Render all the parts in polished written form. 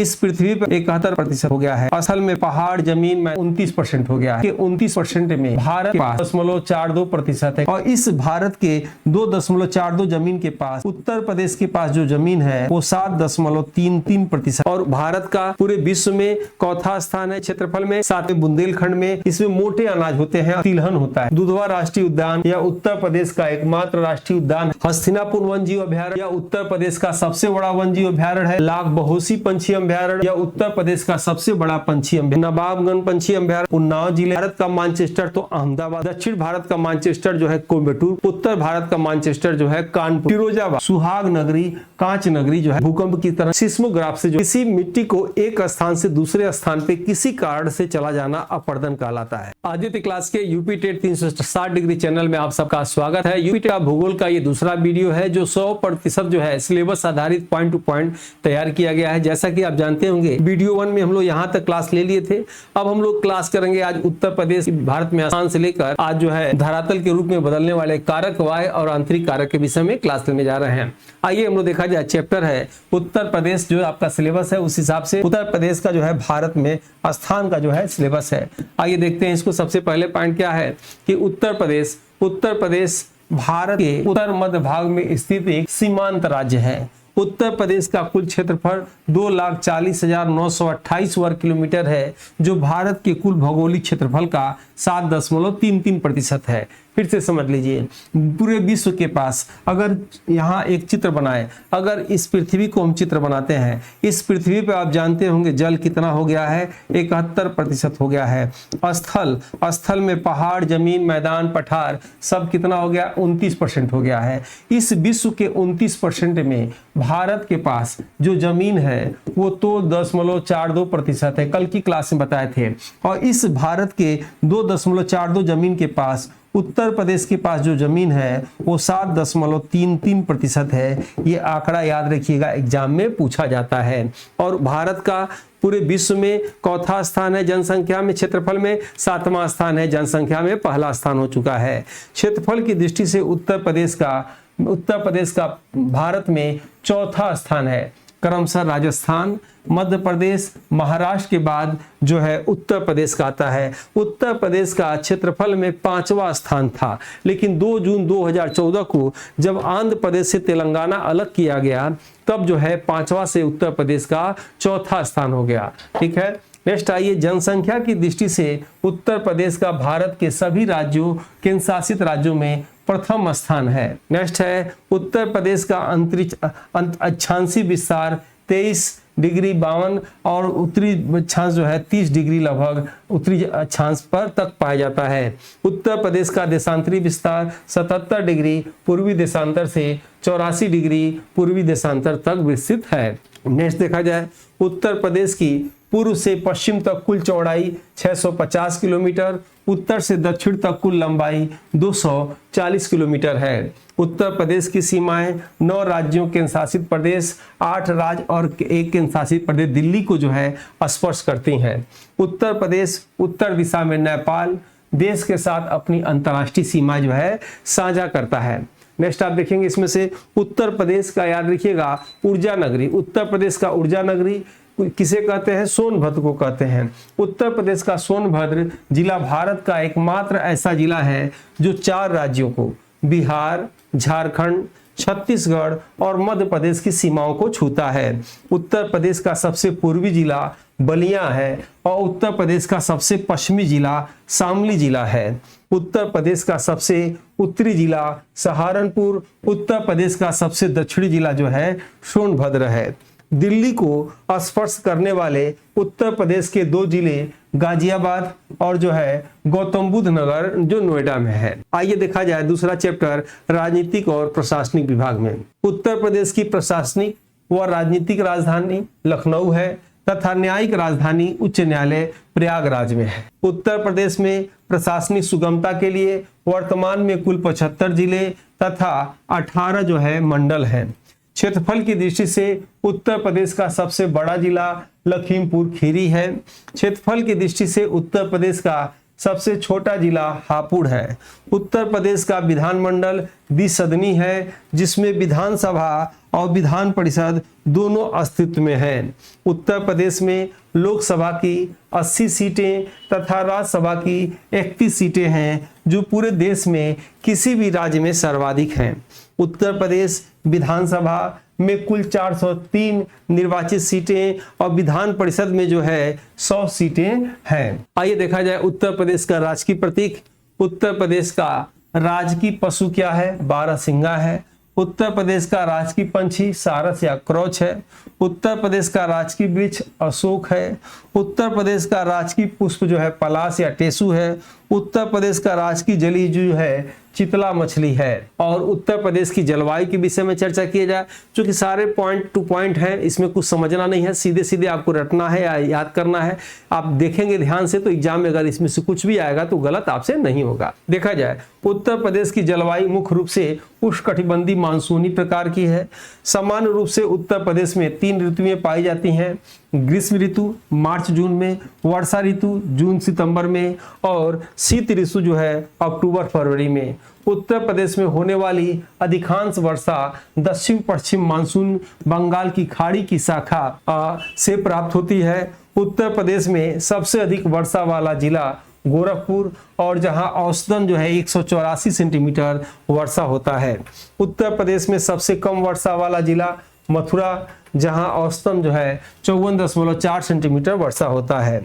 इस पृथ्वी पर 71% हो गया है। असल में पहाड़ जमीन में 29% हो गया है। 29% में भारत के पास 0.42% है और इस भारत के 2.42 जमीन के पास उत्तर प्रदेश के पास जो जमीन है वो 7.33% और भारत का पूरे विश्व में चौथा स्थान है क्षेत्रफल में। साथ में बुंदेलखंड में इसमें मोटे अनाज होते हैं, तिलहन होता है। दुधवा राष्ट्रीय उद्यान या उत्तर प्रदेश का एकमात्र राष्ट्रीय उद्यान। हस्तिनापुर वन जीव अभयारण्य या उत्तर प्रदेश का सबसे बड़ा वन जीव अभयारण्य है। लाख बहोसी पंछी अभयारण्य या उत्तर प्रदेश का सबसे बड़ा पंछी अभयारण्य। नवाबगंज पंछी अभयारण्य उन्नाव जिले। भारत का मैनचेस्टर तो अहमदाबाद। दक्षिण भारत का मैनचेस्टर जो है कोयम्बटूर। उत्तर भारत का मैनचेस्टर जो है कानपुर। फिरोजाबाद, सुहाग नगरी, कांच नगरी जो है भूकंप की तरह सिस्मोग्राफ से जो किसी मिट्टी को एक स्थान से दूसरे स्थान पे किसी कारण से चला जाना अपर्दन कहलाता है। आदित्य क्लास के यूपी टेट 360 डिग्री चैनल में आप सबका स्वागत है। यूपी टेट भूगोल का ये दूसरा वीडियो है जो 100% जो है सिलेबस आधारित पॉइंट टू पॉइंट तैयार किया गया है। जैसा कि आप जानते होंगे वीडियो 1 में हम लोग यहाँ तक क्लास ले लिए थे। अब हम लोग क्लास करेंगे आज उत्तर प्रदेश भारत में स्थान से लेकर आज जो है धरातल के रूप में बदलने वाले कारक वाय और आंतरिक कारक के विषय में क्लास लेने जा रहे हैं। आइए हम लोग देखा जाए चैप्टर है उत्तर प्रदेश जो आपका सिलेबस है उस हिसाब से उत्तर प्रदेश का जो है भारत में स्थान का जो है सिलेबस है। आइए देखते हैं इसको। सबसे पहले पॉइंट क्या है कि उत्तर प्रदेश भारत के उत्तर मध्य भाग में स्थित एक सीमांत राज्य है। उत्तर प्रदेश का कुल क्षेत्रफल 2,40,928 वर्ग किलोमीटर है जो भारत के कुल भौगोलिक क्षेत्रफल का 7.33% है। फिर से समझ लीजिए, पूरे विश्व के पास अगर यहाँ एक चित्र बनाए, अगर इस पृथ्वी को हम चित्र बनाते हैं, इस पृथ्वी पे आप जानते होंगे जल कितना हो गया है, 71% हो गया है। स्थल में पहाड़ जमीन मैदान पठार सब कितना हो गया, 29% हो गया है। इस विश्व के 29% में भारत के पास जो जमीन है वो तो 10.42% है, कल की क्लास में बताए थे। और इस भारत के 2.42 जमीन के पास उत्तर प्रदेश के पास जो जमीन है वो 7.33% है। ये आंकड़ा याद रखिएगा, एग्जाम में पूछा जाता है। और भारत का पूरे विश्व में चौथा स्थान है जनसंख्या में, क्षेत्रफल में 7वां स्थान है, जनसंख्या में पहला स्थान हो चुका है। क्षेत्रफल की दृष्टि से उत्तर प्रदेश का भारत में चौथा स्थान है। क्रमशः राजस्थान, मध्य प्रदेश, महाराष्ट्र के बाद जो है उत्तर प्रदेश का आता है। उत्तर प्रदेश का क्षेत्रफल में 5वां स्थान था, लेकिन 2 जून 2014 को जब आंध्र प्रदेश से तेलंगाना अलग किया गया तब जो है 5वां से उत्तर प्रदेश का चौथा स्थान हो गया। ठीक है, नेक्स्ट आइए। जनसंख्या की दृष्टि से उत्तर प्रदेश का भारत के सभी राज्यों केंद्र शासित राज्यों में प्रथम स्थान है। नेक्स्ट है उत्तर प्रदेश का अक्षांशीय विस्तार 23.52 और उत्तरी अक्षांश जो है 30 डिग्री लगभग उत्तरी अक्षांश पर तक पाया जाता है। उत्तर प्रदेश का देशांतरी विस्तार 77 डिग्री पूर्वी देशांतर से 84 डिग्री पूर्वी देशांतर तक विस्तृत है। नेक्स्ट देखा जाए उत्तर प्रदेश की पूर्व से पश्चिम तक कुल चौड़ाई 650 किलोमीटर, उत्तर से दक्षिण तक कुल लंबाई 240 किलोमीटर है। उत्तर प्रदेश की सीमाएं 9 राज्यों केंद्र शासित प्रदेश, 8 राज्य और 1 केंद्र शासित प्रदेश दिल्ली को जो है स्पर्श करती हैं। उत्तर प्रदेश उत्तर दिशा में नेपाल देश के साथ अपनी अंतर्राष्ट्रीय सीमा जो है साझा करता है। नेक्स्ट आप देखेंगे इसमें से उत्तर प्रदेश का याद रखिएगा ऊर्जा नगरी। उत्तर प्रदेश का ऊर्जा नगरी किसे कहते हैं, सोनभद्र को कहते हैं। उत्तर प्रदेश का सोनभद्र जिला भारत का एकमात्र ऐसा जिला है जो 4 राज्यों को बिहार, झारखंड, छत्तीसगढ़ और मध्य प्रदेश की सीमाओं को छूता है। उत्तर प्रदेश का सबसे पूर्वी जिला बलिया है और उत्तर प्रदेश का सबसे पश्चिमी जिला शामली जिला है। उत्तर प्रदेश का सबसे उत्तरी जिला सहारनपुर, उत्तर प्रदेश का सबसे दक्षिणी जिला जो है सोनभद्र है। दिल्ली को स्पर्श करने वाले उत्तर प्रदेश के 2 जिले गाजियाबाद और जो है गौतम बुद्ध नगर जो नोएडा में है। आइए देखा जाए दूसरा चैप्टर राजनीतिक और प्रशासनिक विभाग में। उत्तर प्रदेश की प्रशासनिक व राजनीतिक राजधानी लखनऊ है तथा न्यायिक राजधानी उच्च न्यायालय प्रयागराज में है। उत्तर प्रदेश में प्रशासनिक सुगमता के लिए वर्तमान में कुल 75 जिले तथा 18 जो है मंडल हैं। क्षेत्रफल की दृष्टि से उत्तर प्रदेश का सबसे बड़ा जिला लखीमपुर खीरी है। क्षेत्रफल की दृष्टि से उत्तर प्रदेश का सबसे छोटा जिला हापुड़ है। उत्तर प्रदेश का विधानमंडल द्विसदनी है, जिसमें विधानसभा और विधान परिषद दोनों अस्तित्व में हैं। उत्तर प्रदेश में लोकसभा की 80 सीटें तथा राज्यसभा की 31 सीटें हैं, जो पूरे देश में किसी भी राज्य में सर्वाधिक हैं। उत्तर प्रदेश विधानसभा में कुल 403 निर्वाचित सीटें और विधान परिषद में जो है 100 सीटें हैं। आइए देखा जाए उत्तर प्रदेश का राजकीय प्रतीक। उत्तर प्रदेश का राजकीय पशु क्या है? बारहसिंगा है। उत्तर प्रदेश का राजकीय पंछी सारस या क्रोच है। उत्तर प्रदेश का राजकीय वृक्ष अशोक है। उत्तर प्रदेश का राजकीय पुष्प जो है पलाश या टेसू है। उत्तर प्रदेश का राजकीय जलीय जीव है चितला मछली है। और उत्तर प्रदेश की जलवायु के विषय में चर्चा किया जाए, क्योंकि सारे पॉइंट टू पॉइंट है, इसमें कुछ समझना नहीं है, सीधे सीधे आपको रटना है या याद करना है। आप देखेंगे ध्यान से तो एग्जाम में अगर इसमें से कुछ भी आएगा तो गलत आपसे नहीं होगा। देखा जाए उत्तर प्रदेश की जलवायु मुख्य रूप से उष्णकटिबंधीय मानसूनी प्रकार की है। सामान्य रूप से उत्तर प्रदेश में 3 ऋतुएं पाई जाती हैं। ग्रीष्म ऋतु मार्च जून में, वर्षा ऋतु जून सितंबर में और शीत ऋतु जो है अक्टूबर फरवरी में। उत्तर प्रदेश में होने वाली अधिकांश वर्षा दक्षिण पश्चिम मानसून बंगाल की खाड़ी की शाखा से प्राप्त होती है। उत्तर प्रदेश में सबसे अधिक वर्षा वाला जिला गोरखपुर, और जहां औसतन जो है 184 सेंटीमीटर वर्षा होता है। उत्तर प्रदेश में सबसे कम वर्षा वाला जिला मथुरा, जहां औसतन जो है 54.4 सेंटीमीटर वर्षा होता है।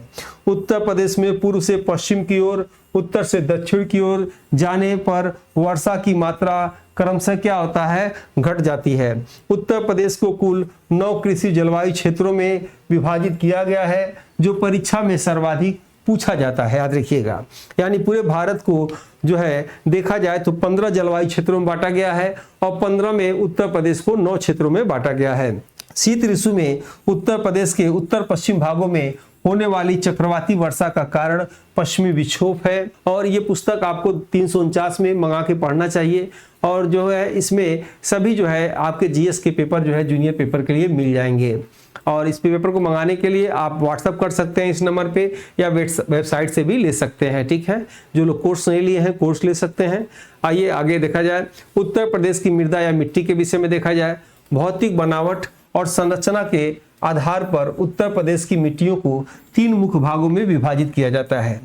उत्तर प्रदेश में पूर्व से पश्चिम की ओर, उत्तर से दक्षिण की ओर जाने पर वर्षा की मात्रा क्रमशः क्या होता है? घट जाती है। उत्तर प्रदेश को कुल 9 कृषि जलवायु क्षेत्रों में विभाजित किया गया है, जो परीक्षा में सर्वाधिक पूछा जाता है, याद रखिएगा। यानी पूरे भारत को जो है देखा जाए तो 15 जलवायु क्षेत्रों में बांटा गया है और 15 में उत्तर प्रदेश को 9 क्षेत्रों में बांटा गया है। शीत ऋतु में उत्तर प्रदेश के उत्तर पश्चिम भागों में होने वाली चक्रवाती वर्षा का कारण पश्चिमी विक्षोभ है। और ये पुस्तक आपको 349 में मंगा के पढ़ना चाहिए। और जो है इसमें सभी जो है आपके जीएस के पेपर जो है जूनियर पेपर के लिए मिल जाएंगे। और इस पेपर को मंगाने के लिए आप व्हाट्सअप कर सकते हैं इस नंबर पे, या वेबसाइट से भी ले सकते हैं। ठीक है, जो लोग कोर्स नहीं लिए हैं कोर्स ले सकते हैं। आइए आगे देखा जाए उत्तर प्रदेश की मृदा या मिट्टी के विषय में देखा जाए। भौतिक बनावट और संरचना के आधार पर उत्तर प्रदेश की मिट्टियों को 3 मुख्य भागों में विभाजित किया जाता है।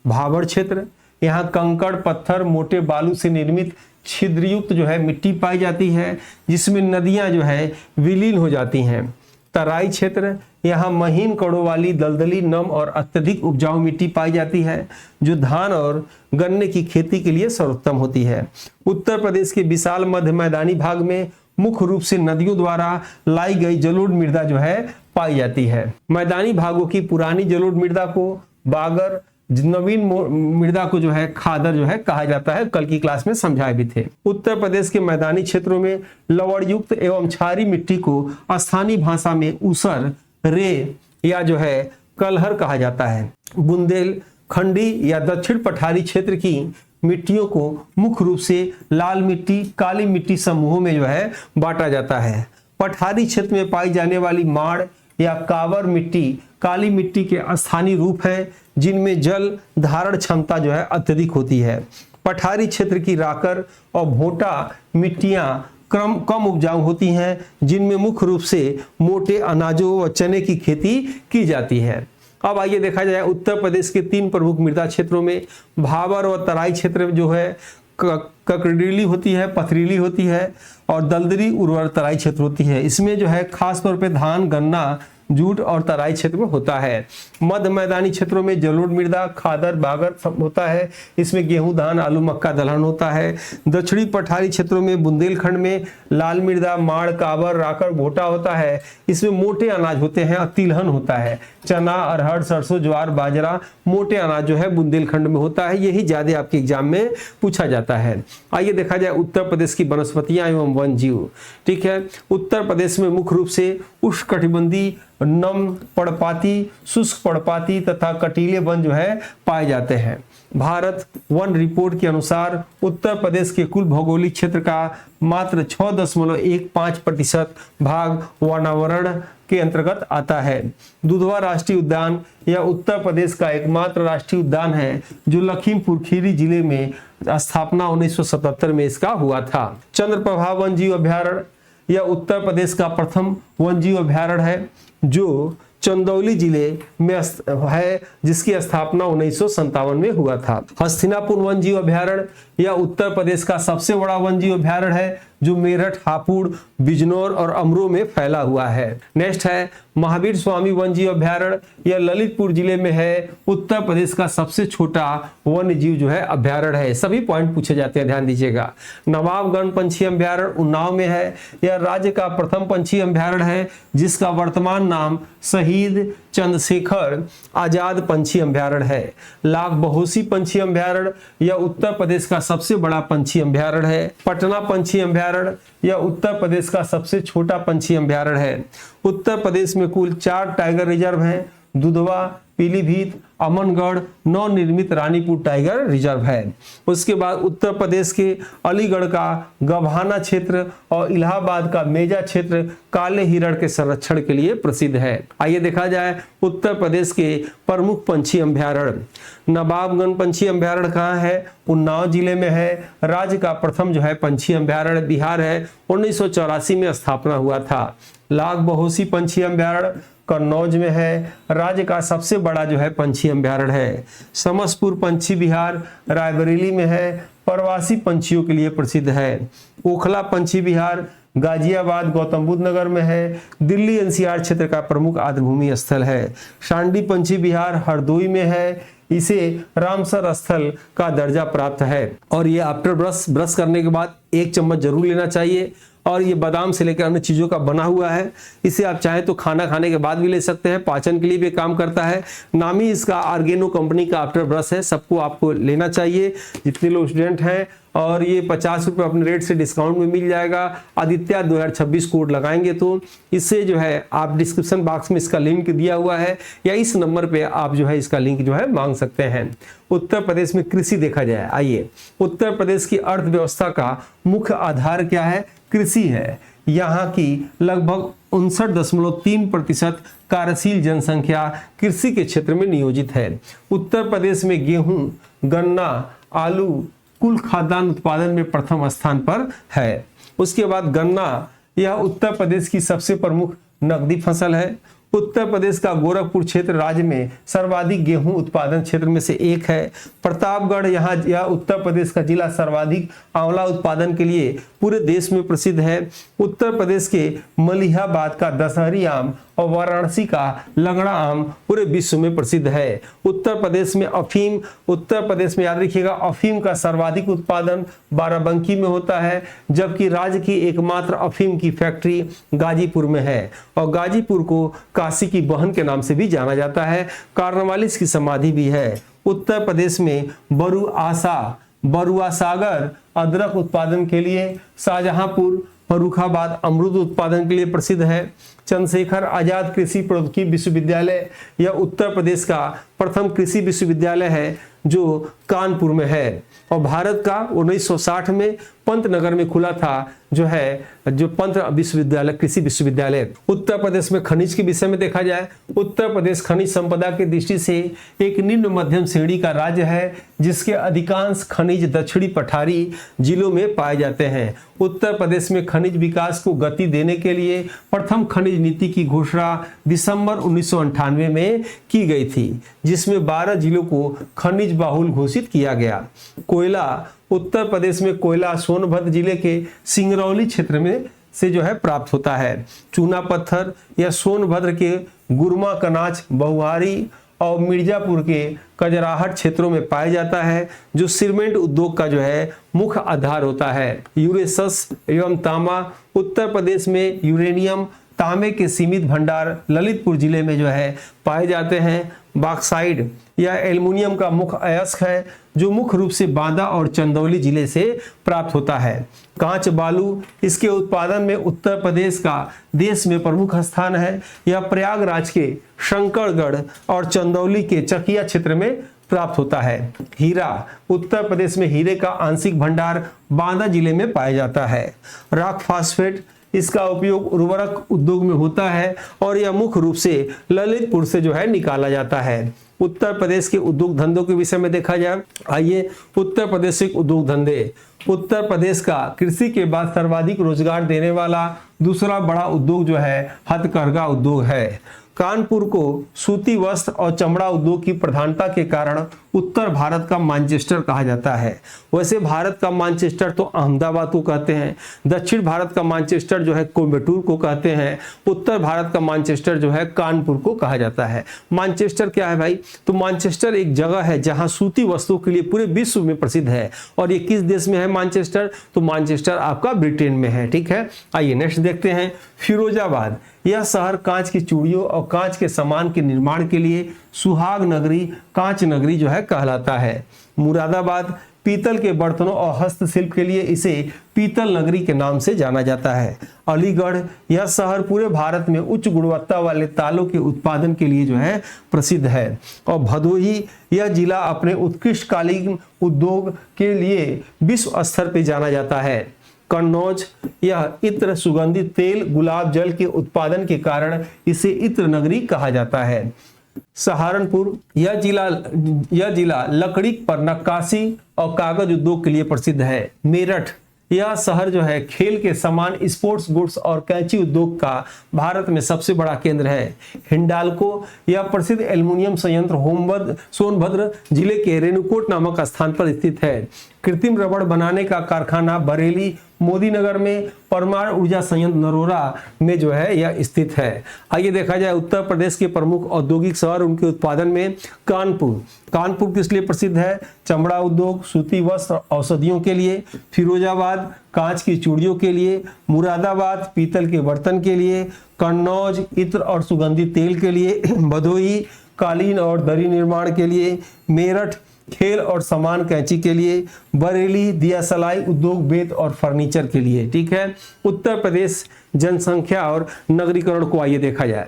भाभड़ क्षेत्र, यहाँ कंकड़ पत्थर मोटे बालू से निर्मित छिद्रयुक्त जो है मिट्टी पाई जाती है, जिसमें नदियां जो है विलीन हो जाती हैं। तराई क्षेत्र, यहाँ महीन कड़ों वाली दलदली नम और अत्यधिक उपजाऊ मिट्टी पाई जाती है, जो धान और गन्ने की खेती के लिए सर्वोत्तम होती है। उत्तर प्रदेश के विशाल मध्य मैदानी भाग में मुख्य रूप से नदियों द्वारा लाई गई जलोढ़ मृदा जो है पाई जाती है। मैदानी भागों की पुरानी जलोढ़ मृदा को बागर, नवीन मृदा को जो है खादर जो है कहा जाता है। कल की क्लास में समझाए भी थे। उत्तर प्रदेश के मैदानी क्षेत्रों में लवण युक्त एवं क्षारी मिट्टी को स्थानीय भाषा में ऊसर, रे या जो है कलहर कहा जाता है। बुंदेलखंडी या दक्षिण पठारी क्षेत्र की मिट्टियों को मुख्य रूप से लाल मिट्टी, काली मिट्टी समूहों में जो है बांटा जाता है। पठारी क्षेत्र में पाई जाने वाली माड़ या कावर मिट्टी काली मिट्टी के स्थानीय रूप है, जिनमें जल धारण क्षमता जो है अत्यधिक होती है। पठारी क्षेत्र की राकर और भोटा मिट्टियां कम उपजाऊ होती हैं, जिनमें मुख्य रूप से मोटे अनाजों व चने की खेती की जाती है। अब आइए देखा जाए उत्तर प्रदेश के 3 प्रमुख मृदा क्षेत्रों में भाबर और तराई क्षेत्र जो है ककड़ीली होती है, पथरीली होती है, और दलदली उर्वर तराई क्षेत्र होती है। इसमें जो है खास तौर पे धान, गन्ना, जूट और तराई क्षेत्र में होता है। मध्य मैदानी क्षेत्रों में जलोढ़ मृदा, खादर, बागर होता है। इसमें गेहूं, धान, आलू, मक्का दलहन होता है। दक्षिणी पठारी क्षेत्रों में बुंदेलखंड में लाल मृदा, माड़, काबर, राकर, भोटा होता है। इसमें मोटे अनाज होते हैं और तिलहन होता है। चना, अरहर, सरसों, ज्वार, बाजरा मोटे अनाज जो है बुंदेलखंड में होता है। यही ज्यादा आपके एग्जाम में पूछा जाता है। आइए देखा जाए उत्तर प्रदेश की वनस्पतियां एवं वन जीव। ठीक है, उत्तर प्रदेश में मुख्य रूप से उष्णकटिबंधीय नम पर्णपाती, शुष्क पर्णपाती तथा कटीले वन जो है पाए जाते हैं। भारत वन रिपोर्ट के अनुसार उत्तर प्रदेश के कुल भौगोलिक क्षेत्र का मात्र 6.15% भाग वनावरण के अंतर्गत आता है। दुधवा राष्ट्रीय उद्यान यह उत्तर प्रदेश का एकमात्र राष्ट्रीय उद्यान है जो लखीमपुर खीरी जिले में स्थापना 1977 में इसका हुआ था। चंद्रप्रभा वन्यजीव अभयारण्य यह उत्तर प्रदेश का प्रथम वन्यजीव अभयारण्य है जो चंदौली जिले में है, जिसकी स्थापना 1957 में हुआ था। हस्तिनापुर वन्यजीव अभयारण्य यह उत्तर प्रदेश का सबसे बड़ा वन्यजीव अभयारण्य है जो मेरठ, हापुड़, बिजनौर और अमरोह में फैला हुआ है। नेक्स्ट है महावीर स्वामी वन्यजीव अभयारण्य, यह ललितपुर जिले में है। उत्तर प्रदेश का सबसे छोटा वन्य जीव जो है अभयारण्य है। सभी पॉइंट पूछे जाते हैं, ध्यान दीजिएगा। नवाबगढ़ पंछी अभयारण्य उन्नाव में है। यह राज्य का प्रथम पंछी अभयारण्य है जिसका वर्तमान नाम शहीद चंद्रशेखर आजाद पंछी अभयारण्य है। लाख बहोसी पंछी अभयारण्य यह उत्तर प्रदेश का सबसे बड़ा पंछी अभयारण्य है। पटना पंछी अभयारण्य यह उत्तर प्रदेश का सबसे छोटा पंछी अभयारण्य है। उत्तर प्रदेश में कुल 4 टाइगर रिजर्व हैं। दुधवा, पीलीभीत, अमनगढ़, नवनिर्मित रानीपुर टाइगर रिजर्व है। उसके बाद उत्तर प्रदेश के अलीगढ़ का गभाना क्षेत्र और इलाहाबाद का मेजा क्षेत्र काले हिरण के संरक्षण के लिए प्रसिद्ध है। आइए देखा जाए उत्तर प्रदेश के प्रमुख पंछी अभयारण्य। नवाबगंज पंछी अभयारण्य कहाँ है? उन्नाव जिले में है। राज्य का प्रथम जो है पंछी अभयारण्य बिहार है, 1984 में स्थापना हुआ था। लाख बहोसी पंछी अभयारण्य कन्नौज में है। राज्य का सबसे बड़ा जो है पंछी अभयारण्य है। समसपुर पंछी विहार रायबरेली में है, प्रवासी पंछियों के लिए प्रसिद्ध है। ओखला पंछी विहार गाजियाबाद गौतम बुद्ध नगर में है। दिल्ली एनसीआर क्षेत्र का प्रमुख आर्द्रभूमि स्थल है। शांडी पंछी विहार हरदोई में है। इसे रामसर स्थल का दर्जा प्राप्त है। और ये आफ्टर ब्रश करने के बाद 1 चम्मच जरूर लेना चाहिए। और ये बादाम से लेकर अन्य चीजों का बना हुआ है। इसे आप चाहे तो खाना खाने के बाद भी ले सकते हैं, पाचन के लिए भी काम करता है। नामी इसका आर्गेनो कंपनी का आफ्टर ब्रश है। सबको आपको लेना चाहिए जितने लोग स्टूडेंट हैं। और ये 50 रुपये अपने रेट से डिस्काउंट में मिल जाएगा। आदित्य 2026 कोड लगाएंगे तो इससे जो है आप डिस्क्रिप्शन बॉक्स में इसका लिंक दिया हुआ है या इस नंबर पे आप जो है इसका लिंक जो है मांग सकते हैं। उत्तर प्रदेश में कृषि देखा जाए। आइए, उत्तर प्रदेश की अर्थव्यवस्था का मुख्य आधार क्या है? कृषि है। यहाँ की लगभग 59.3% कार्यशील जनसंख्या कृषि के क्षेत्र में नियोजित है। उत्तर प्रदेश में गेहूं, गन्ना, आलू कुल खाद्यान्न उत्पादन में प्रथम स्थान पर है। उसके बाद गन्ना यह उत्तर प्रदेश की सबसे प्रमुख नकदी फसल है। उत्तर प्रदेश का गोरखपुर क्षेत्र राज्य में सर्वाधिक गेहूं उत्पादन क्षेत्र में से एक है। प्रतापगढ़ यह उत्तर प्रदेश का जिला सर्वाधिक आंवला उत्पादन के लिए पूरे देश में प्रसिद्ध है। उत्तर प्रदेश के मलिहाबाद का दशहरी आम और वाराणसी का लंगड़ा आम पूरे विश्व में प्रसिद्ध है। उत्तर प्रदेश में अफीम, उत्तर प्रदेश में याद रखिएगा अफीम का सर्वाधिक उत्पादन बाराबंकी में होता है, जबकि राज्य की एकमात्र अफीम की फैक्ट्री गाजीपुर में है। और गाजीपुर को काशी की बहन के नाम से भी जाना जाता है। कार्नवालिस की समाधि भी है। उत्तर प्रदेश में बरुआ सागर अदरक उत्पादन के लिए, शाहजहांपुर फर्रुखाबाद अमरूद उत्पादन के लिए प्रसिद्ध है। चंद्रशेखर आजाद कृषि प्रौद्योगिकी विश्वविद्यालय यह उत्तर प्रदेश का प्रथम कृषि विश्वविद्यालय है जो कानपुर में है। और भारत का 1960 में पंतनगर में खुला था जो पंत विश्वविद्यालय कृषि विश्वविद्यालय। उत्तर प्रदेश में खनिज के विषय में देखा जाए, उत्तर प्रदेश खनिज संपदा की दृष्टि से एक निम्न मध्यम श्रेणी का राज्य है जिसके अधिकांश खनिज दक्षिणी पठारी जिलों में पाए जाते हैं। उत्तर प्रदेश में खनिज विकास को गति देने के लिए प्रथम खनिज नीति की घोषणा दिसंबर 1998 में की गई थी, जिसमें 12 जिलों को खनिज बाहुल घोषित किया गया। कोयला, उत्तर प्रदेश में कोयला सोनभद्र जिले के सिंगरौली क्षेत्र में से जो है प्राप्त होता है। चूना पत्थर या सोनभद्र के गुरमा कनाच, बहुहारी और मिर्जापुर के कजराहट क्षेत्रों में पाया जाता है, जो सीमेंट उद्योग का जो है मुख्य आधार होता है। यूरेसस एवं तांबा, उत्तर प्रदेश में यूरेनियम तांबे के सीमित भंडार ललितपुर जिले में जो है पाए जाते हैं। बॉक्साइड या एल्युमिनियम का मुख्य अयस्क है जो मुख्य रूप से बांदा और चंदौली जिले से प्राप्त होता है। कांच बालू, इसके उत्पादन में उत्तर प्रदेश का देश में प्रमुख स्थान है। यह प्रयागराज के शंकरगढ़ और चंदौली के चकिया क्षेत्र में प्राप्त होता है। हीरा, उत्तर प्रदेश में हीरे का आंशिक भंडार बांदा जिले में पाया जाता है। रॉक फास्फेट, इसका उपयोग उर्वरक उद्योग में होता है और यह मुख्य रूप से ललितपुर से जो है निकाला जाता है। उत्तर प्रदेश के उद्योग धंधों के विषय में देखा जाए, आइए उत्तर प्रदेश के उद्योग धंधे। उत्तर प्रदेश का कृषि के बाद सर्वाधिक रोजगार देने वाला दूसरा बड़ा उद्योग जो है हथकरघा उद्योग है। कानपुर को सूती वस्त्र और चमड़ा उद्योग की प्रधानता के कारण उत्तर भारत का मैनचेस्टर कहा जाता है। वैसे भारत का मैनचेस्टर तो अहमदाबाद को कहते हैं, दक्षिण भारत का मैनचेस्टर जो है कोयम्बटूर को कहते हैं, उत्तर भारत का मैनचेस्टर जो है कानपुर को कहा जाता है। मैनचेस्टर क्या है भाई? तो मैनचेस्टर एक जगह है जहां सूती वस्तुओं के लिए पूरे विश्व में प्रसिद्ध है। और ये किस देश में है मैनचेस्टर? तो मैनचेस्टर आपका ब्रिटेन में है। ठीक है, आइए नेक्स्ट देखते हैं। फिरोजाबाद, यह शहर कांच की चूड़ियों और कांच के सामान के निर्माण के लिए सुहाग नगरी, कांच नगरी जो है कहलाता है। मुरादाबाद, पीतल के बर्तनों और हस्तशिल्प के लिए इसे पीतल नगरी के नाम से जाना जाता है। अलीगढ़, यह शहर पूरे भारत में उच्च गुणवत्ता वाले तालों के उत्पादन के लिए जो है प्रसिद्ध है। और भदोही, यह जिला अपने उत्कृष्ट कालीन उद्योग के लिए विश्व स्तर पर जाना जाता है। कन्नौज, यह इत्र, सुगंधित तेल, गुलाब जल के उत्पादन के कारण इसे इत्र नगरी कहा जाता है। सहारनपुर, यह जिला लकड़ी पर नक्काशी और कागज उद्योग के लिए प्रसिद्ध है। मेरठ, यह शहर जो है खेल के सामान, स्पोर्ट्स गुड्स और कैंची उद्योग का भारत में सबसे बड़ा केंद्र है। हिंडाल्को, यह प्रसिद्ध एल्युमिनियम संयंत्र सोनभद्र जिले के रेणुकूट नामक स्थान पर स्थित है। कृत्रिम रबड़ बनाने का कारखाना बरेली, मोदीनगर में परमाणु ऊर्जा संयंत्र नरोरा में जो है यह स्थित है। आइए देखा जाए उत्तर प्रदेश के प्रमुख औद्योगिक शहर, उनके उत्पादन में। कानपुर किस लिए प्रसिद्ध है? चमड़ा उद्योग, सूती वस्त्र, औषधियों के लिए। फिरोजाबाद, कांच की चूड़ियों के लिए। मुरादाबाद, पीतल के बर्तन के लिए। कन्नौज, इत्र और सुगंधित तेल के लिए। भदोही, कालीन और दरी निर्माण के लिए। मेरठ, खेल और सामान कैंची के लिए। बरेली, दिया सलाई उद्योग, बेत और फर्नीचर के लिए। ठीक है, उत्तर प्रदेश जनसंख्या और नगरीकरण को आइए देखा जाए।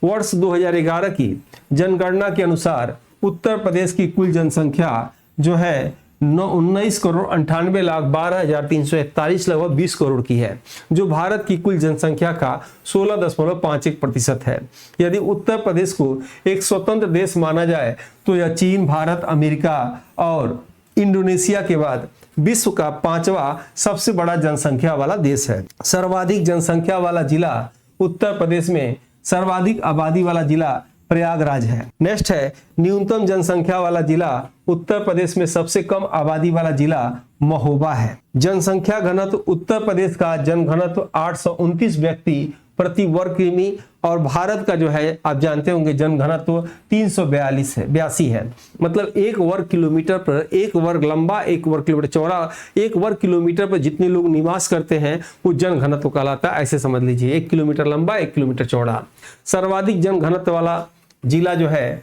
वर्ष 2011 की जनगणना के अनुसार उत्तर प्रदेश की कुल जनसंख्या जो है 19,98,12,341 लगभग 20 करोड़ की है, जो भारत की कुल जनसंख्या का 16.51% है। यदि उत्तर प्रदेश को एक स्वतंत्र देश माना जाए तो यह चीन, भारत, अमेरिका और इंडोनेशिया के बाद विश्व का 5वां सबसे बड़ा जनसंख्या वाला देश है। सर्वाधिक जनसंख्या वाला जिला उत्तर प्रदेश में, सर्वाधिक आबादी वाला जिला प्रयागराज है। नेक्स्ट है न्यूनतम जनसंख्या वाला जिला उत्तर प्रदेश में, सबसे कम आबादी वाला जिला महोबा है। जनसंख्या घनत्व, उत्तर प्रदेश का जनघनत्व 829 व्यक्ति प्रति वर्ग किमी और भारत का जो है आप जानते होंगे जनघनत्व 382 है। मतलब 1 वर्ग किलोमीटर पर, 1 वर्ग लंबा, 1 वर्ग किलोमीटर चौड़ा, 1 वर्ग किलोमीटर पर जितने लोग निवास करते हैं वो जनघनत्व कहलाता है। ऐसे समझ लीजिए, 1 किलोमीटर लंबा, 1 किलोमीटर चौड़ा। सर्वाधिक जनघनत्व वाला जिला जो है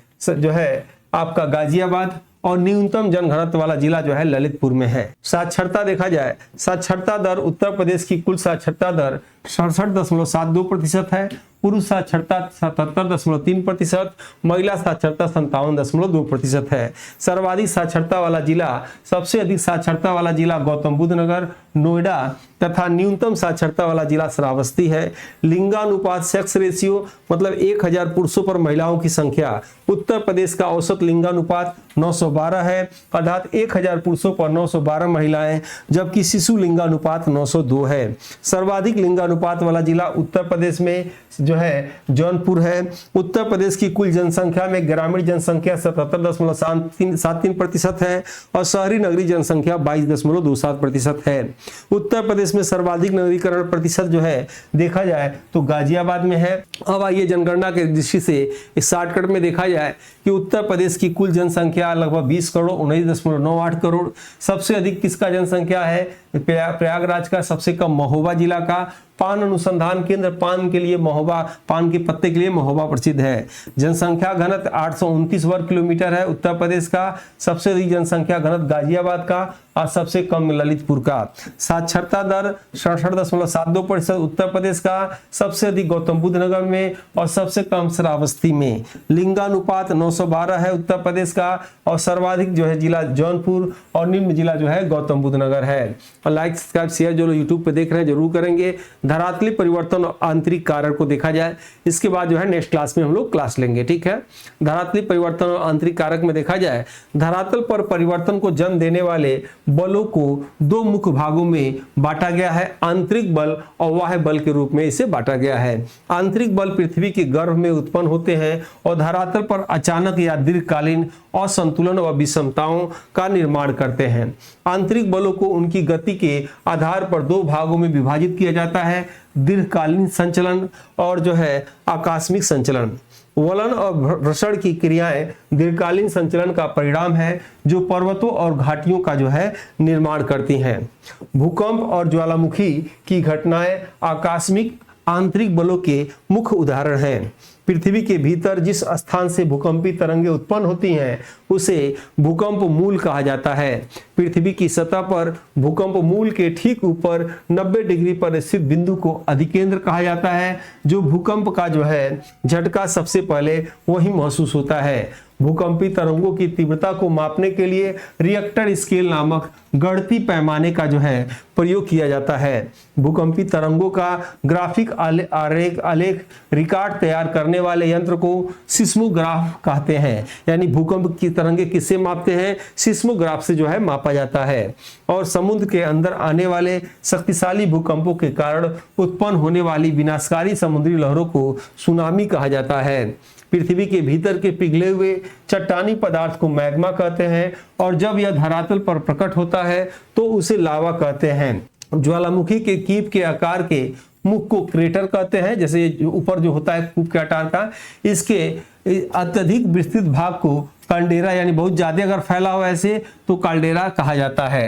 आपका गाजियाबाद और न्यूनतम जनघनत्व वाला जिला जो है ललितपुर में है। साक्षरता देखा जाए, साक्षरता दर उत्तर प्रदेश की कुल साक्षरता दर 67.72% है। पुरुष साक्षरता 77.3%, महिला साक्षरता 57.2% है। सर्वाधिक साक्षरता वाला जिला, सबसे अधिक साक्षरता वाला जिला गौतम बुद्ध नगर, नोएडा तथा न्यूनतम साक्षरता वाला जिला श्रावस्ती है। लिंगानुपात, सेक्स रेशियो, मतलब 1000 पुरुषों पर महिलाओं की संख्या, उत्तर प्रदेश का औसत लिंगानुपात 912 है, अर्थात 1000 पुरुषों पर 912 महिलाएं, जबकि शिशु लिंगानुपात 902 है। सर्वाधिक लिंगानुपात वाला जिला उत्तर प्रदेश में जो है जौनपुर है। उत्तर प्रदेश की कुल जनसंख्या में ग्रामीण जनसंख्या 77.73% है और शहरी नगरी जनसंख्या 22.27% है। उत्तर प्रदेश में सर्वाधिक नगरीकरण प्रतिशत जो है देखा जाए तो गाजियाबाद में है। अब आइए जनगणना के दृष्टि से इस शॉर्टकट में देखा जाए कि उत्तर प्रदेश की कुल जनसंख्या लगभग 20 करोड़ 19.98 करोड़। सबसे अधिक किसका जनसंख्या है? प्रयागराज का, सबसे कम महोबा जिला का। पान अनुसंधान केंद्र, पान के लिए महोबा, पान के पत्ते के लिए महोबा प्रसिद्ध है। जनसंख्या घनत्व 829 वर्ग किलोमीटर है उत्तर प्रदेश का। सबसे अधिक जनसंख्या घनत्व गाजियाबाद का और सबसे कम ललितपुर का। साक्षरता दर 67.72%, उत्तर प्रदेश का। सबसे अधिक गौतम बुद्ध नगर में और सबसे कम श्रावस्ती में। लिंगानुपात 912 है उत्तर प्रदेश का, और सर्वाधिक जो है जिला जौनपुर और निम्न जिला जो है गौतम बुद्ध नगर है। और लाइक सब्सक्राइब शेयर जो लोग यूट्यूब पे देख रहे हैं जरूर करेंगे। धरातलीय परिवर्तन और आंतरिक कारक को देखा जाए, इसके बाद जो है नेक्स्ट क्लास में हम लोग क्लास लेंगे, ठीक है। धरातलीय परिवर्तन और आंतरिक कारक में देखा जाए, धरातल पर परिवर्तन को जन्म देने वाले बलों को दो मुख्य भागों में बांटा गया है, आंतरिक बल और बाह्य बल के रूप में इसे बांटा गया है। आंतरिक बल पृथ्वी के गर्भ में उत्पन्न होते हैं और धरातल पर अचानक या दीर्घकालीन असंतुलन व विषमताओं का निर्माण करते हैं। आंतरिक बलों को उनकी गति के आधार पर दो भागों में विभाजित किया जाता है, दीर्घकालीन संचलन और जो है आकस्मिक संचलन। वलन और भ्रषण की क्रियाएं दीर्घकालीन संचलन का परिणाम है, जो पर्वतों और घाटियों का जो है निर्माण करती हैं। भूकंप और ज्वालामुखी की घटनाएं आकस्मिक आंतरिक बलों के मुख्य उदाहरण हैं। पृथ्वी के भीतर जिस स्थान से भूकंपी तरंगें उत्पन्न होती हैं उसे भूकंप मूल कहा जाता है। पृथ्वी की सतह पर भूकंप मूल के ठीक ऊपर 90 डिग्री पर स्थित बिंदु को अधिकेंद्र कहा जाता है, जो भूकंप का जो है झटका सबसे पहले वही महसूस होता है। भूकंपी तरंगों की तीव्रता को मापने के लिए रिएक्टर स्केल नामक गणितीय पैमाने का जो है प्रयोग किया जाता है। भूकंपी तरंगों का ग्राफिक आलेख रिकॉर्ड तैयार करने वाले यंत्र को सिस्मोग्राफ कहते हैं। यानी भूकंप की तरंगें किससे मापते हैं? सिस्मोग्राफ से जो है मापा जाता है। और समुद्र के अंदर आने वाले शक्तिशाली भूकंपों के कारण उत्पन्न होने वाली विनाशकारी समुद्री लहरों को सुनामी कहा जाता है। पृथ्वी के भीतर के पिघले हुए चट्टानी पदार्थ को मैग्मा कहते हैं, और जब यह धरातल पर प्रकट होता है तो उसे लावा कहते हैं। ज्वालामुखी के कीप के आकार के मुख को क्रेटर कहते हैं, जैसे ऊपर जो होता है कूप के आकार का। इसके अत्यधिक विस्तृत भाग को काल्डेरा, यानी बहुत ज्यादा अगर फैला हुआ ऐसे तो काल्डेरा कहा जाता है।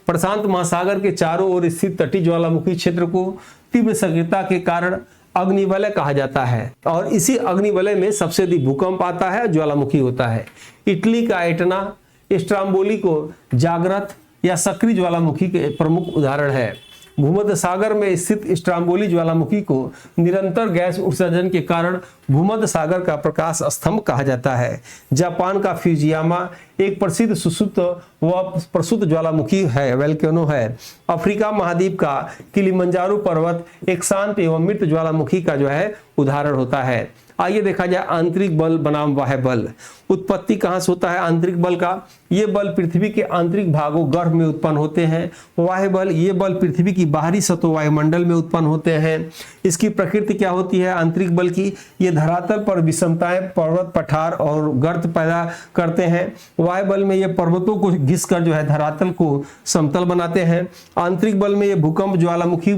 प्रशांत महासागर के चारों ओर स्थित तटीय ज्वालामुखी क्षेत्र को तीव्र सक्रियता के कारण अग्निवलय कहा जाता है, और इसी अग्निवलय में सबसे अधिक भूकंप आता है, ज्वालामुखी होता है। इटली का एटना स्ट्राम्बोली को जागृत या सक्रिय ज्वालामुखी के प्रमुख उदाहरण है। भूमध्य सागर में स्थित स्ट्राम्बोली ज्वालामुखी को निरंतर गैस उत्सर्जन के कारण भूमध्य सागर का प्रकाश स्तंभ कहा जाता है। जापान का फ्यूजियामा एक प्रसिद्ध सुसुप्त व प्रसुप्त ज्वालामुखी है, वोल्केनो है। अफ्रीका महाद्वीप का किलिमंजारो पर्वत एक शांत एवं मृत ज्वालामुखी का जो है उदाहरण होता है। आइए देखा जाए आंतरिक बल बनाम बाह्य बल। उत्पत्ति कहां से होता है आंतरिक बल का? ये बल पृथ्वी के आंतरिक भागों गर्भ में उत्पन्न होते हैं। बाह्य बल, ये बल पृथ्वी की बाहरी सतह वायुमंडल में उत्पन्न होते हैं। इसकी प्रकृति क्या होती है आंतरिक बल की? ये धरातल पर विषमताएं, पर्वत, पठार और गर्त पैदा करते हैं। बाह्य बल में ये पर्वतों को घिसकर जो है धरातल को समतल बनाते हैं। आंतरिक बल में ये भूकंप, ज्वालामुखी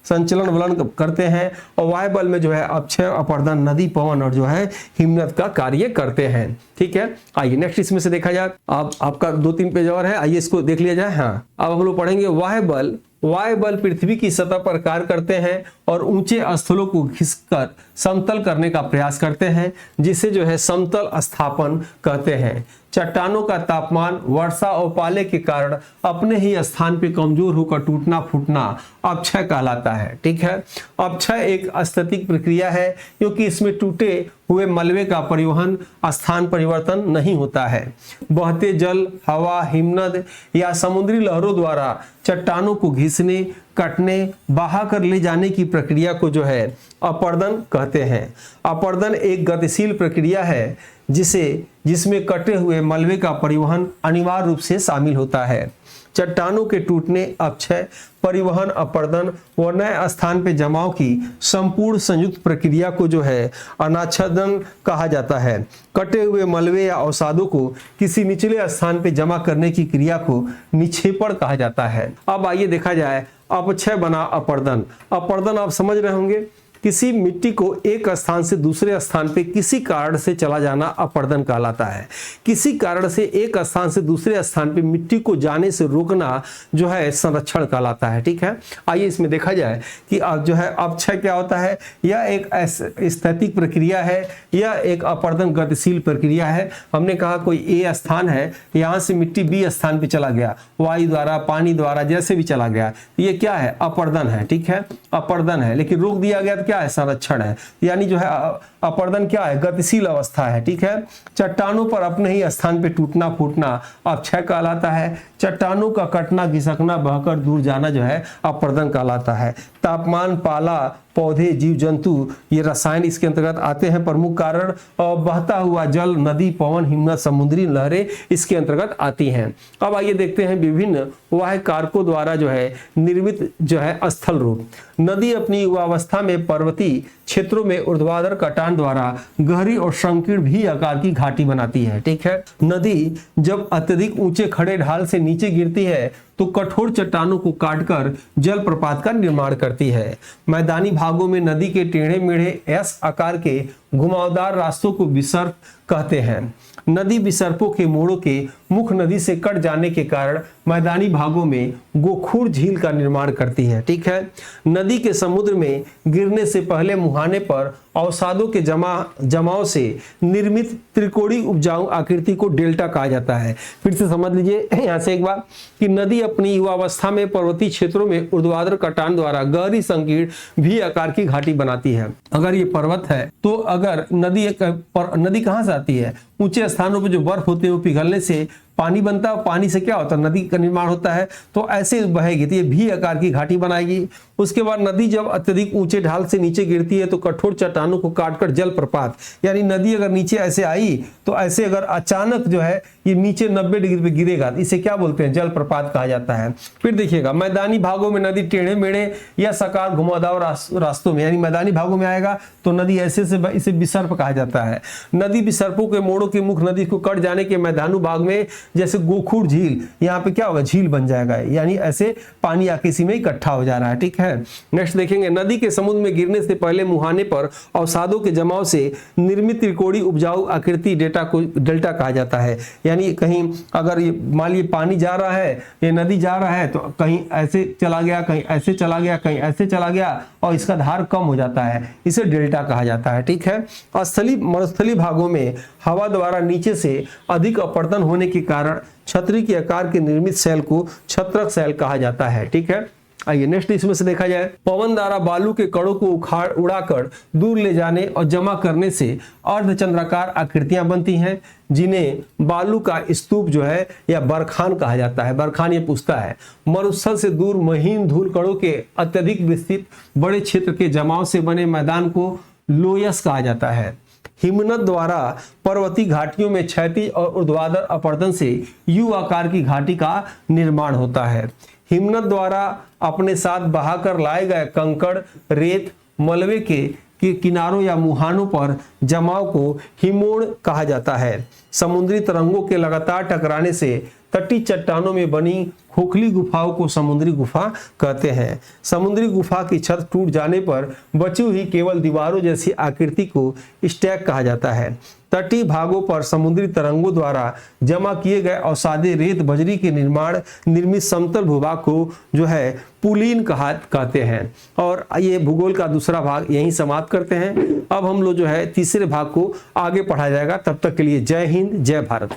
संचलन वलन करते हैं, और बाह्य बल में जो है अपक्षय, अपरदन, नदी, पवन और जो है हिमनद का कार्य करते हैं। ठीक है, आइए नेक्स्ट इसमें से देखा जाए। अब आपका 2-3 पेज और है, आइए इसको देख लिया जाए। हाँ, अब हम लोग पढ़ेंगे बाह्य बल। बाह्य बल पृथ्वी की सतह पर कार्य करते हैं और ऊंचे स्थलों को खिसकर समतल करने का प्रयास करते हैं, जिसे जो है समतल स्थापन कहते हैं। चट्टानों का तापमान, वर्षा और पाले के कारण अपने ही स्थान पे कमजोर होकर टूटना फूटना अपक्षय कहलाता है। ठीक है, अपक्षय एक स्थैतिक प्रक्रिया है, क्योंकि इसमें टूटे हुए मलबे का परिवहन, स्थान परिवर्तन नहीं होता है। बहते जल, हवा, हिमनद या समुद्री लहरों द्वारा चट्टानों को घिसने, कटने, बहा कर ले जाने की प्रक्रिया को जो है अपरदन कहते हैं। अपरदन एक गतिशील प्रक्रिया है जिसमें कटे हुए मलबे का परिवहन अनिवार्य रूप से शामिल होता है। चट्टानों के टूटने, अपक्षय, परिवहन, अपरदन व नए स्थान पे जमाव की संपूर्ण संयुक्त प्रक्रिया को जो है अनाच्छादन कहा जाता है। कटे हुए मलबे या अवसादों को किसी निचले स्थान पे जमा करने की क्रिया को निक्षेपण कहा जाता है। अब आइए देखा जाए अपक्षय बना अपरदन। अपरदन आप समझ रहे होंगे, किसी मिट्टी को एक स्थान से दूसरे स्थान पे किसी कारण से चला जाना अपरदन कहलाता है। किसी कारण से एक स्थान से दूसरे स्थान पे मिट्टी को जाने से रोकना जो है संरक्षण कहलाता है। ठीक है, आइए इसमें देखा जाए कि अब जो है अपक्षय क्या होता है। यह एक स्थैतिक प्रक्रिया है, यह एक अपरदन गतिशील प्रक्रिया है। हमने कहा कोई ए स्थान है, यहां से मिट्टी बी स्थान पे चला गया, वायु द्वारा, पानी द्वारा, जैसे भी चला गया, ये क्या है, अपरदन है। ठीक है, अपरदन है, लेकिन रोक दिया गया तो क्या है, संरक्षण है। यानी जो है अपरदन क्या है, गतिशील अवस्था है। ठीक है, चट्टानों पर अपने ही स्थान पे टूटना फूटना अपक्षय कहलाता है। चट्टानों का कटना घिसकना बहकर दूर जाना जो है अपरदन कहलाता है। तापमान, पाला, पौधे, जीव जंतु, ये रसायन इसके अंतर्गत आते हैं। प्रमुख कारण बहता हुआ जल, नदी, पवन, हिमनद, समुद्री लहरें इसके अंतर्गत आती हैं। अब आइए देखते हैं विभिन्न वाह्य कारकों द्वारा जो है निर्मित जो है स्थल रूप। नदी अपनी युवावस्था में पर्वतीय क्षेत्रों में ऊर्ध्वाधर कटान द्वारा गहरी और संकीर्ण भी आकार की घाटी बनाती है। ठीक है, नदी जब अत्यधिक ऊंचे खड़े ढाल से नीचे गिरती है तो कठोर चट्टानों को काटकर जलप्रपात का निर्माण करती है। मैदानी भागों में नदी के टेढ़े मेढ़े एस आकार के घुमावदार रास्तों को विसर्प कहते हैं। नदी विसर्पों के मोड़ों के मुख्य नदी से कट जाने के कारण मैदानी भागों में गोखूर झील का निर्माण करती है। ठीक है, नदी के समुद्र में गिरने से पहले मुहाने पर अवसादों के जमाव से निर्मित त्रिकोणीय उपजाऊ आकृति को डेल्टा कहा जाता है। फिर से समझ लीजिए यहां से एक बार कि नदी अपनी युवावस्था में पर्वतीय क्षेत्रों में ऊर्ध्वाधर कटान द्वारा गहरी संकीर्ण भी आकार की घाटी बनाती है। अगर ये पर्वत है तो अगर नदी कहां से आती है, ऊंचे स्थानों पर जो बर्फ होते हैं वो पिघलने से पानी बनता है, पानी से क्या होता है, नदी का निर्माण होता है। तो ऐसे बहेगी तो ये भी आकार की घाटी बनाएगी। उसके बाद नदी जब अत्यधिक ऊंचे ढाल से नीचे गिरती है तो कठोर चट्टानों को काटकर जलप्रपात, यानी नदी अगर नीचे ऐसे आई तो ऐसे अगर अचानक जो है ये नीचे 90 डिग्री पे गिरेगा, इसे क्या बोलते हैं, जलप्रपात कहा जाता है। फिर देखिएगा मैदानी भागों में नदी टेढ़े मेढ़े या सकार घुमावदार रास्तों में, यानी मैदानी भागों में आएगा तो नदी ऐसे से इसे विसर्प कहा जाता है। नदी विसर्पों के मोड़ों के मुख्य नदी को कट जाने के मैदानी भाग में जैसे गोखूर झील, यहाँ पे क्या होगा, झील बन जाएगा, यानी ऐसे पानी आके इसी में इकट्ठा हो जा रहा है। ठीक है, नेक्स्ट देखेंगे नदी के समुद्र में गिरने से पहले मुहाने पर अवसादों के जमाव से निर्मित त्रिकोणीय उपजाऊ आकृति डेल्टा कहा जाता है। यानी कहीं अगर ये मान लीजिए पानी जा रहा है, ये नदी जा रहा है तो कहीं ऐसे चला गया, कहीं ऐसे चला गया, कहीं ऐसे चला गया और इसका धार कम हो जाता है, इसे डेल्टा कहा जाता है। ठीक है, स्थलीय मरुस्थलीय भागों में हवा द्वारा नीचे से अधिक अपरदन होने के कारण छतरी के आकार के निर्मित शैल को छत्रक शैल कहा जाता है। ठीक है, आइए नेक्स्ट इसमें से देखा जाए। पवन द्वारा बालू के कणों को उड़ाकर दूर ले जाने और जमा करने से अर्धचंद्राकार आकृतियां बनती हैं, जिन्हें बालू का स्तूप जो है या बरखान कहा जाता है। बरखान ये पूछता है। मरुस्थल से दूर महीन धूल कणों के अत्यधिक विस्तृत बड़े क्षेत्र के जमाव से बने मैदान को लोयस कहा जाता है। हिमनद द्वारा पर्वतीय घाटियों में क्षैतिज और ऊर्ध्वाधर अपरदन से यू आकार की घाटी का निर्माण होता है। हिमनद द्वारा अपने साथ बहाकर लाए गए कंकड़, रेत, मलबे के किनारों या मुहानों पर जमाव को हिमोड़ कहा जाता है। समुद्री तरंगों के लगातार टकराने से तटीय चट्टानों में बनी खोखली गुफाओं को समुद्री गुफा कहते हैं। समुद्री गुफा की छत टूट जाने पर बची हुई केवल दीवारों जैसी आकृति को स्टैक कहा जाता है। तटीय भागों पर समुद्री तरंगों द्वारा जमा किए गए अवसादे रेत बजरी के निर्मित समतल भूभाग को जो है पुलीन कहते हैं। और ये भूगोल का दूसरा भाग यहीं समाप्त करते हैं। अब हम लोग जो है तीसरे भाग को आगे पढ़ा जाएगा। तब तक के लिए जय हिंद, जय भारत।